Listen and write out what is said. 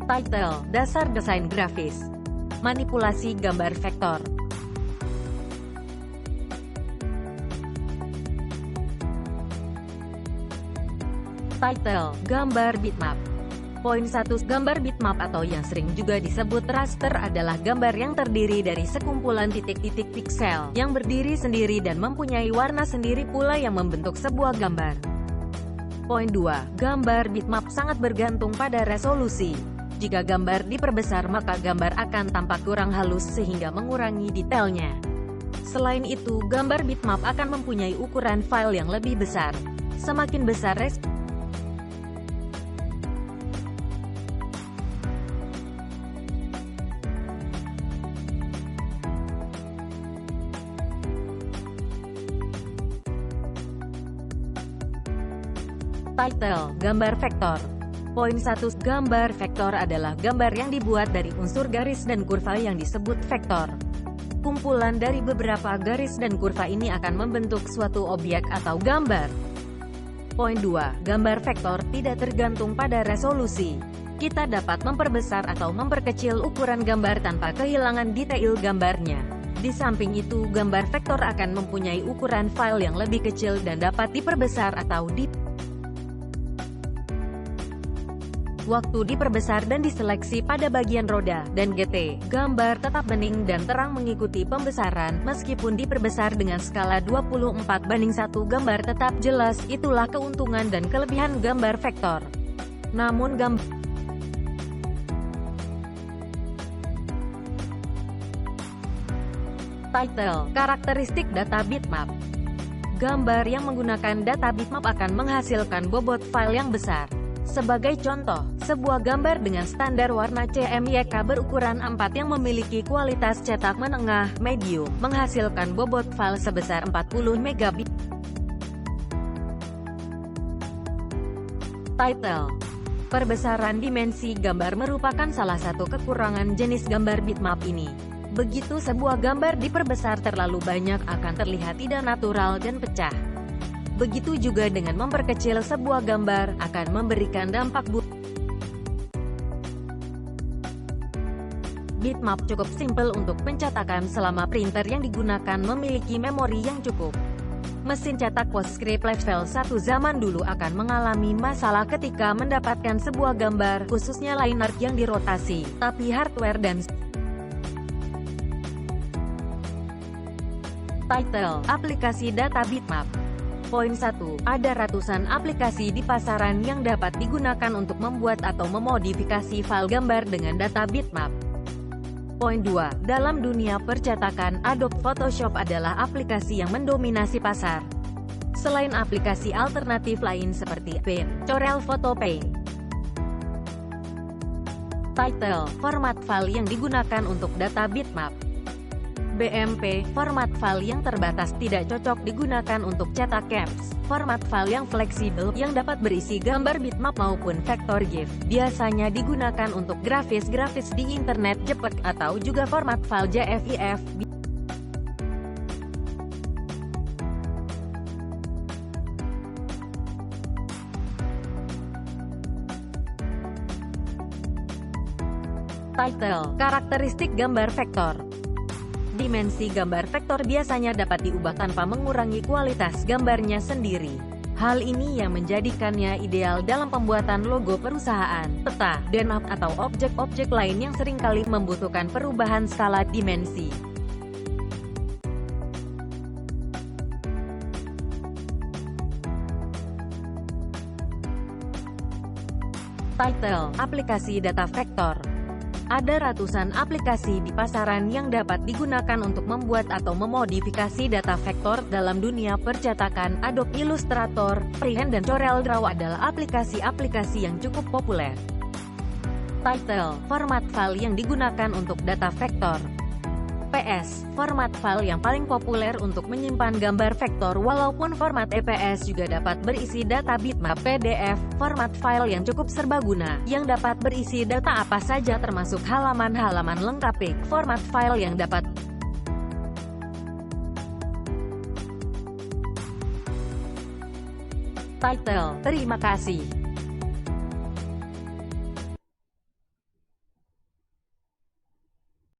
Title: Dasar Desain Grafis. Manipulasi gambar vektor. Title: Gambar bitmap. Poin 1. Gambar bitmap atau yang sering juga disebut raster adalah gambar yang terdiri dari sekumpulan titik-titik piksel yang berdiri sendiri dan mempunyai warna sendiri pula yang membentuk sebuah gambar. Poin 2. Gambar bitmap sangat bergantung pada resolusi. Jika gambar diperbesar maka gambar akan tampak kurang halus sehingga mengurangi detailnya. Selain itu, gambar bitmap akan mempunyai ukuran file yang lebih besar. Semakin besar Title: Gambar vektor. Poin 1. Gambar vektor adalah gambar yang dibuat dari unsur garis dan kurva yang disebut vektor. Kumpulan dari beberapa garis dan kurva ini akan membentuk suatu objek atau gambar. Poin 2. Gambar vektor tidak tergantung pada resolusi. Kita dapat memperbesar atau memperkecil ukuran gambar tanpa kehilangan detail gambarnya. Di samping itu, gambar vektor akan mempunyai ukuran file yang lebih kecil dan dapat diperbesar atau waktu diperbesar dan diseleksi pada bagian roda dan GT, gambar tetap bening dan terang mengikuti pembesaran, meskipun diperbesar dengan skala 24:1 gambar tetap jelas. Itulah keuntungan dan kelebihan gambar vektor. Namun Title: Karakteristik data bitmap. Gambar yang menggunakan data bitmap akan menghasilkan bobot file yang besar. Sebagai contoh, sebuah gambar dengan standar warna CMYK berukuran 4 yang memiliki kualitas cetak menengah, medium, menghasilkan bobot file sebesar 40 megabit. Title: Perbesaran dimensi gambar merupakan salah satu kekurangan jenis gambar bitmap ini. Begitu sebuah gambar diperbesar terlalu banyak akan terlihat tidak natural dan pecah. Begitu juga dengan memperkecil sebuah gambar, akan memberikan dampak buruk. Bitmap cukup simpel untuk pencetakan selama printer yang digunakan memiliki memori yang cukup. Mesin cetak PostScript level 1 zaman dulu akan mengalami masalah ketika mendapatkan sebuah gambar, khususnya liner yang dirotasi, tapi hardware dan Title: Aplikasi data bitmap. Poin 1. Ada ratusan aplikasi di pasaran yang dapat digunakan untuk membuat atau memodifikasi file gambar dengan data bitmap. Poin 2. Dalam dunia percetakan, Adobe Photoshop adalah aplikasi yang mendominasi pasar. Selain aplikasi alternatif lain seperti Paint, Corel Photo Paint. Title: Format file yang digunakan untuk data bitmap. BMP, format file yang terbatas tidak cocok digunakan untuk cetak caps. Format file yang fleksibel, yang dapat berisi gambar bitmap maupun vektor GIF, biasanya digunakan untuk grafis di internet JPEG, atau juga format file JPEG. Title: Karakteristik gambar vektor. Dimensi gambar vektor biasanya dapat diubah tanpa mengurangi kualitas gambarnya sendiri. Hal ini yang menjadikannya ideal dalam pembuatan logo perusahaan, peta, dan atau objek-objek lain yang seringkali membutuhkan perubahan skala dimensi. Title: Aplikasi data vektor. Ada ratusan aplikasi di pasaran yang dapat digunakan untuk membuat atau memodifikasi data vektor. Dalam dunia percetakan, Adobe Illustrator, Freehand dan Corel Draw adalah aplikasi-aplikasi yang cukup populer. Title: Format file yang digunakan untuk data vektor. PS, format file yang paling populer untuk menyimpan gambar vektor. Walaupun format EPS juga dapat berisi data bitmap. PDF, format file yang cukup serbaguna, yang dapat berisi data apa saja termasuk halaman-halaman lengkap. Format file yang dapat Title: Terima kasih.